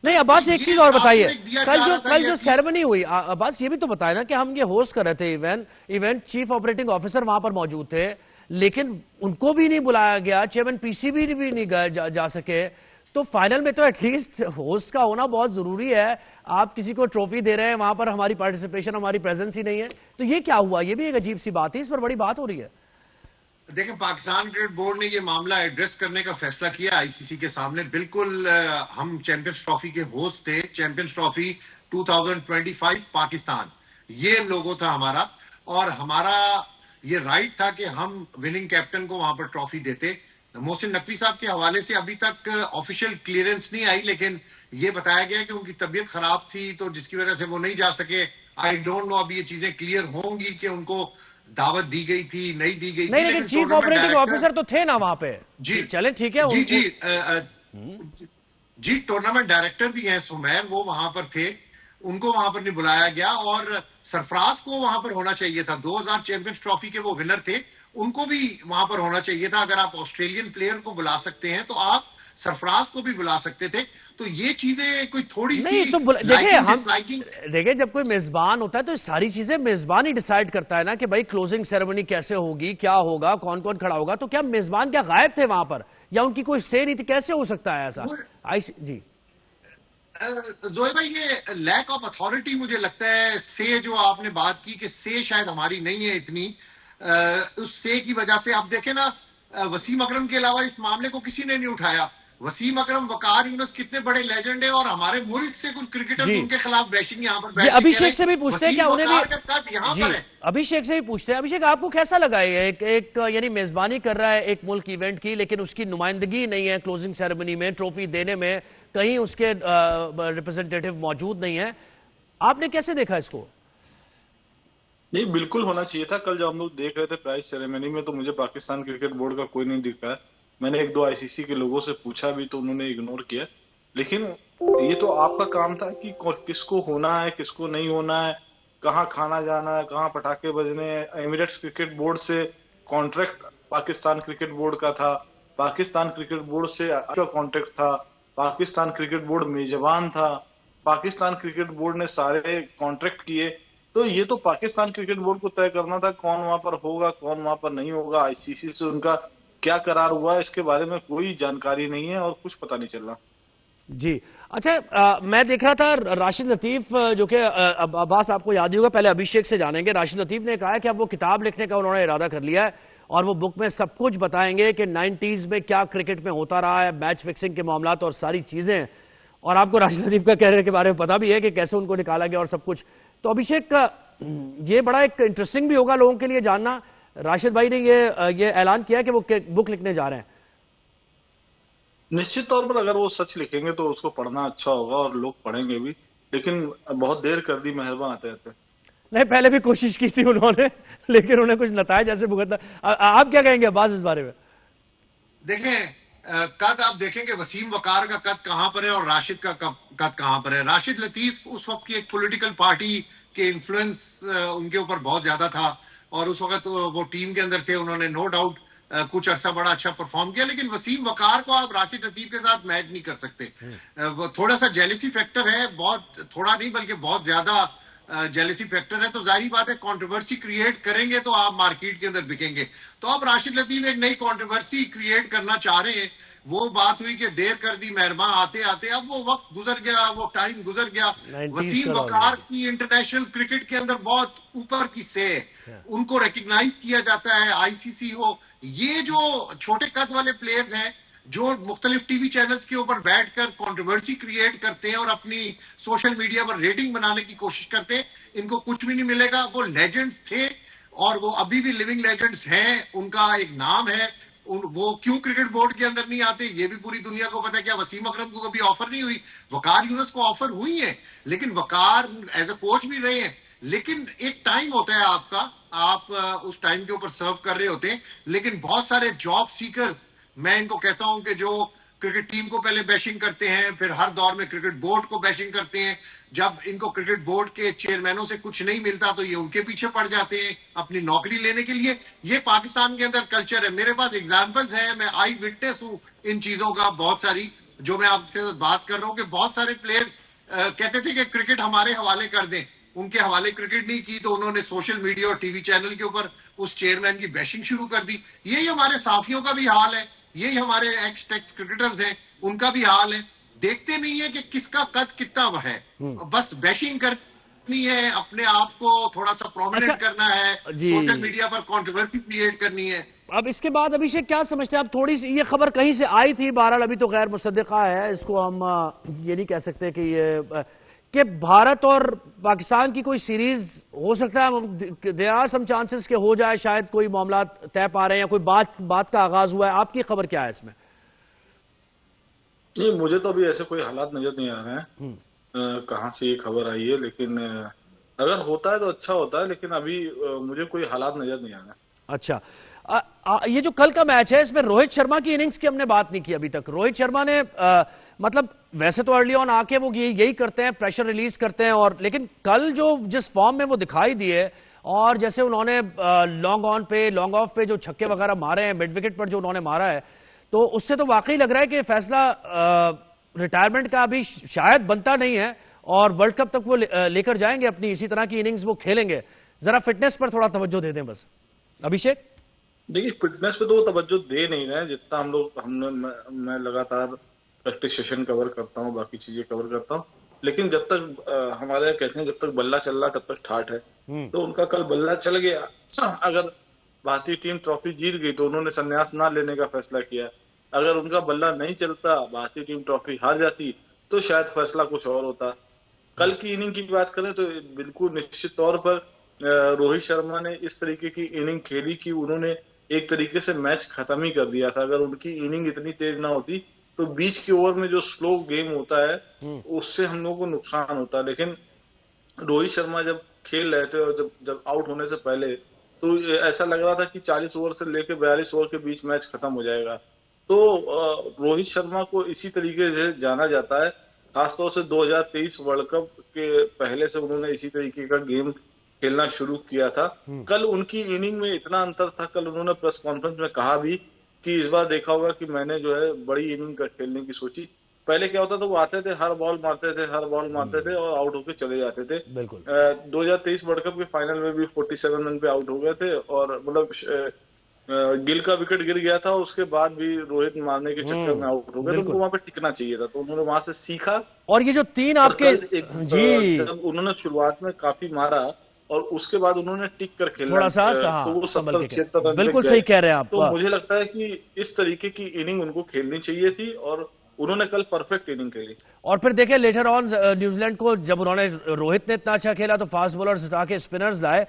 नहीं अब्बास, एक चीज और बताइए, कल जो कि सेरेमनी हुई, अब्बास ये भी तो बताया ना कि हम ये होस्ट कर रहे थे इवेंट चीफ ऑपरेटिंग ऑफिसर वहां पर मौजूद थे, लेकिन उनको भी नहीं बुलाया गया, चेयरमैन पीसीबी भी नहीं गए जा सके। तो फाइनल में तो एटलीस्ट होस्ट का होना बहुत जरूरी है। आप किसी को ट्रॉफी दे रहे हैं, वहां पर हमारी पार्टिसिपेशन, हमारी प्रेजेंस ही नहीं है, तो ये क्या हुआ? ये भी एक अजीब सी बात है, इस पर बड़ी बात हो रही है। देखें, पाकिस्तान क्रिकेट बोर्ड ने ये मामला एड्रेस करने का फैसला किया आईसीसी के सामने। बिल्कुल हम चैंपियंस ट्रॉफी के होस्ट थे, चैंपियंस ट्रॉफी 2025 पाकिस्तान, ये लोगो था हमारा, और हमारा ये राइट था कि हम विनिंग कैप्टन को वहां पर ट्रॉफी देते। मोहसिन नकवी साहब के हवाले से अभी तक ऑफिशियल क्लियरेंस नहीं आई, लेकिन ये बताया गया कि उनकी तबीयत खराब थी, तो जिसकी वजह से वो नहीं जा सके। आई डोंट नो अभी ये चीजें क्लियर होंगी कि उनको दावत दी गई थी, नहीं दी गई नहीं, थी, लेकिन चीफ ऑपरेटिंग ऑफिसर तो थे ना वहां पे। जी चले ठीक है। जी जी जी, टूर्नामेंट डायरेक्टर भी हैं सुमैर, वो वहां पर थे, उनको वहां पर नहीं बुलाया गया। और सरफराज को वहां पर होना चाहिए था, 2000 चैंपियंस ट्रॉफी के वो विनर थे, उनको भी वहां पर होना चाहिए था। अगर आप ऑस्ट्रेलियन प्लेयर को बुला सकते हैं तो आप सरफराज को भी बुला सकते थे। तो ये चीजें कोई थोड़ी नहीं सी तो देखिए जब कोई मेजबान होता है तो सारी चीजें मेजबान ही डिसाइड करता है ना कि भाई क्लोजिंग सेरेमनी कैसे होगी, क्या होगा, कौन कौन खड़ा होगा। तो क्या मेजबान क्या गायब थे वहां पर, या उनकी कोई से नहीं थी? कैसे हो सकता है ऐसा? जी जोए भाई, ये लैक ऑफ अथॉरिटी मुझे लगता है। से जो आपने बात की कि से शायद हमारी नहीं है इतनी, उस से की वजह से आप देखें ना, वसीम अकरम के अलावा इस मामले को किसी ने नहीं उठाया। वसीम अकरम, वकार यूनुस कितने बड़े लेजेंड है, और हमारे मुल्क से कुछ क्रिकेटर उनके खिलाफ बैशिंग यहाँ पर ये अभिषेक से भी पूछते हैं, क्या उन्हें भी यहाँ जी पर है? अभिषेक से भी पूछते हैं। अभिषेक, आपको कैसा लगा ये एक यानी मेजबानी कर रहा है एक मुल्क इवेंट की, लेकिन उसकी नुमाइंदगी नहीं है क्लोजिंग सेरेमनी में, ट्रॉफी देने में कहीं उसके रिप्रेजेंटेटिव मौजूद नहीं है। आपने कैसे देखा इसको? नहीं, बिल्कुल होना चाहिए था। कल जब हम लोग देख रहे थे प्राइज सेरेमनी में, तो मुझे पाकिस्तान क्रिकेट बोर्ड का कोई नहीं दिख रहा है। मैंने एक दो आईसीसी के लोगों से पूछा भी तो उन्होंने इग्नोर किया। लेकिन ये तो आपका काम था कि किसको होना है, किसको नहीं होना है, कहाँ खाना जाना है, कहाँ पटाखे बजने हैं। एमिरेट्स क्रिकेट बोर्ड से कॉन्ट्रैक्ट पाकिस्तान क्रिकेट बोर्ड का था, पाकिस्तान क्रिकेट बोर्ड से अच्छा कॉन्ट्रैक्ट था, पाकिस्तान क्रिकेट बोर्ड मेजबान था, पाकिस्तान क्रिकेट बोर्ड ने सारे कॉन्ट्रैक्ट किए। तो ये तो पाकिस्तान क्रिकेट बोर्ड को तय करना था कौन वहां पर होगा, कौन वहां पर नहीं होगा। आईसीसी से उनका क्या करार हुआ है इसके बारे में कोई जानकारी नहीं है और कुछ पता नहीं चल रहा। जी अच्छा, मैं देख रहा था राशिद लतीफ, जो कि अब्बास आपको याद ही होगा, पहले अभिषेक से जानेंगे। राशिद लतीफ ने कहा है कि अब वो किताब लिखने का उन्होंने इरादा कर लिया है और वो बुक में सब कुछ बताएंगे कि 90s में क्या क्रिकेट में होता रहा है, मैच फिक्सिंग के मामला और सारी चीजें। और आपको राशिद लतीफ का कैरियर के बारे में पता भी है कि कैसे उनको निकाला गया और सब कुछ। तो अभिषेक, ये बड़ा एक इंटरेस्टिंग भी होगा लोगों के लिए जानना, राशिद भाई ने ये ऐलान किया कि वो बुक लिखने जा रहे हैं। निश्चित तौर पर अगर वो सच लिखेंगे तो उसको पढ़ना अच्छा होगा और लोग पढ़ेंगे भी, लेकिन बहुत देर कर दी मेहरबान आते आते। नहीं, पहले भी कोशिश की थी उन्होंने, लेकिन उन्हें कुछ नतायज ऐसे भुगतना। आप क्या कहेंगे अब्बास इस बारे में? देखें, कद आप देखेंगे वसीम वकार का कद कहां पर है और राशिद का कद कहां पर है। राशिद लतीफ उस वक्त की एक पॉलिटिकल पार्टी के इन्फ्लुएंस उनके ऊपर बहुत ज्यादा था और उस वक्त वो टीम के अंदर थे, उन्होंने नो डाउट कुछ अर्सा बड़ा अच्छा परफॉर्म किया। लेकिन वसीम वकार को आप राशिद लतीफ के साथ मैच नहीं कर सकते। वो थोड़ा सा जेलिसी फैक्टर है, बहुत थोड़ा नहीं बल्कि बहुत ज्यादा जेलिसी फैक्टर है। तो जाहिर बात है कंट्रोवर्सी क्रिएट करेंगे तो आप मार्केट के अंदर बिकेंगे। तो अब राशिद लतीफ एक नई कंट्रोवर्सी क्रिएट करना चाह रहे हैं। वो बात हुई कि देर कर दी मेहरबान आते आते, अब वो वक्त गुजर गया, वो टाइम गुजर गया। वसीम वकार की इंटरनेशनल क्रिकेट के अंदर बहुत ऊपर की से, उनको रिकग्नाइज किया जाता है, आईसीसी हो। ये जो छोटे कद वाले प्लेयर्स हैं जो मुख्तलिफ टीवी चैनल्स के ऊपर बैठकर कंट्रोवर्सी क्रिएट करते हैं और अपनी सोशल मीडिया पर रेटिंग बनाने की कोशिश करते हैं, इनको कुछ भी नहीं मिलेगा। वो लेजेंड्स थे और वो अभी भी लिविंग लेजेंड्स हैं, उनका एक नाम है। वो क्यों क्रिकेट बोर्ड के अंदर नहीं आते ये भी पूरी दुनिया को पता है। क्या वसीम अकरम को कभी ऑफर नहीं हुई? वकार यूनुस को ऑफर हुई है, लेकिन वकार एज ए कोच भी रहे हैं। लेकिन एक टाइम होता है आपका, आप उस टाइम के ऊपर सर्व कर रहे होते हैं। लेकिन बहुत सारे जॉब सीकर्स, मैं इनको कहता हूं कि जो क्रिकेट टीम को पहले बैशिंग करते हैं, फिर हर दौर में क्रिकेट बोर्ड को बैशिंग करते हैं। जब इनको क्रिकेट बोर्ड के चेयरमैनों से कुछ नहीं मिलता तो ये उनके पीछे पड़ जाते हैं अपनी नौकरी लेने के लिए। ये पाकिस्तान के अंदर कल्चर है। मेरे पास एग्जाम्पल्स हैं, मैं आई विटनेस हूं इन चीजों का बहुत सारी। जो मैं आपसे बात कर रहा हूं कि बहुत सारे प्लेयर कहते थे कि क्रिकेट हमारे हवाले कर दें, उनके हवाले क्रिकेट नहीं की तो उन्होंने सोशल मीडिया और टीवी चैनल के ऊपर उस चेयरमैन की बैशिंग शुरू कर दी। यही हमारे साफियों का भी हाल है, यही हमारे एक्स टेक्स क्रिकेटर्स हैं उनका भी हाल है। देखते नहीं है कि किसका कद कितना है, बस बैशिंग करनी है, अपने आप को थोड़ा सा प्रोमिनेंट अच्छा, करना है, जी। सोशल मीडिया पर कंट्रोवर्सी क्रिएट करनी है। अब इसके बाद अभिषेक क्या समझते हैं आप? थोड़ी सी ये खबर कहीं से आई थी, बहरहाल अभी तो गैर मुसद्दिका है, इसको हम ये नहीं कह सकते कि ये कि भारत और पाकिस्तान की कोई सीरीज हो सकता है, देयर आर सम चांसेस कि हो जाए, शायद कोई मामला तय पा रहे हैं या कोई बात का आगाज हुआ है। आपकी खबर क्या है इसमें? नहीं, मुझे तो अभी ऐसे कोई हालात नजर नहीं आ रहे हैं कहाँ से ये खबर आई है, लेकिन अगर होता है तो अच्छा होता है, लेकिन अभी मुझे कोई हालात नजर नहीं आ रहे हैं। अच्छा, ये जो कल का मैच है इसमें रोहित शर्मा की इनिंग्स की हमने बात नहीं की अभी तक। रोहित शर्मा ने मतलब वैसे तो अर्ली ऑन आके वो यही करते हैं, प्रेशर रिलीज करते हैं, और लेकिन कल जो जिस फॉर्म में वो दिखाई दिए और जैसे उन्होंने लॉन्ग ऑन पे लॉन्ग ऑफ पे जो छक्के वगैरह मारे हैं, मिड विकेट पर जो उन्होंने मारा है, तो उससे तो वाकई लग रहा है कि फैसला रिटायरमेंट का अभी शायद बनता नहीं है और वर्ल्ड कप तक वो लेकर जाएंगे अपनी इसी तरह की इनिंग्स वो खेलेंगे। जरा फिटनेस पर थोड़ा तवज्जो दे दें बस अभिषेक। देखिए, फिटनेस पे तो वो तवज्जो दे नहीं रहे हैं जितना मैं लगातार प्रैक्टिस सेशन कवर करता हूँ, बाकी चीजें कवर करता हूँ, लेकिन जब तक हमारे कहते हैं जब तक बल्ला चल रहा तब तक ठाठ है। तो उनका कल बल्ला चल गया। अगर भारतीय टीम ट्रॉफी जीत गई तो उन्होंने संन्यास ना लेने का फैसला किया। अगर उनका बल्ला नहीं चलता, भारतीय टीम ट्रॉफी हार जाती, तो शायद फैसला कुछ और होता। कल की इनिंग की बात करें तो बिल्कुल निश्चित तौर पर रोहित शर्मा ने इस तरीके की इनिंग खेली कि उन्होंने एक तरीके से मैच खत्म ही कर दिया था। अगर उनकी इनिंग इतनी तेज ना होती तो बीच के ओवर में जो स्लो गेम होता है उससे हम लोगों को नुकसान होता। लेकिन रोहित शर्मा जब खेल रहे थे और जब आउट होने से पहले तो ऐसा लग रहा था कि 40 ओवर से लेकर 42 ओवर के बीच मैच खत्म हो जाएगा। तो रोहित शर्मा को इसी तरीके से जाना जाता है, खासतौर से 2023 वर्ल्ड कप के पहले से उन्होंने इसी तरीके का गेम खेलना शुरू किया था। कल उनकी इनिंग में इतना अंतर था, कल उन्होंने प्रेस कॉन्फ्रेंस में कहा भी कि इस बार देखा होगा कि मैंने जो है बड़ी इनिंग खेलने की सोची। पहले क्या होता था, वो आते थे, हर बॉल मारते थे और आउट होके चले जाते थे। बिल्कुल 2023 वर्ल्ड कप के फाइनल में भी 47 रन पे आउट हो गए थे और मतलब गिल का विकेट गिर गया था, उसके बाद भी रोहित मारने के चक्कर में आउट हो गए। तो उनको वहां पे टिकना चाहिए था, तो उन्होंने वहां से सीखा। और ये जो तीन आपके जी जब उन्होंने शुरुआत में काफी मारा और उसके बाद उन्होंने टिक कर खेला थोड़ा सा तो वो 70-76 रन बिल्कुल सही कह रहे हैं आप। तो मुझे लगता है कि इस तरीके की इनिंग उनको खेलनी चाहिए थी और उन्होंने कल परफेक्ट इनिंग खेली। और फिर देखे लेटर ऑन न्यूजीलैंड को जब उन्होंने रोहित ने इतना अच्छा खेला तो फास्ट बॉलर्स हटा के स्पिनर्स लाए,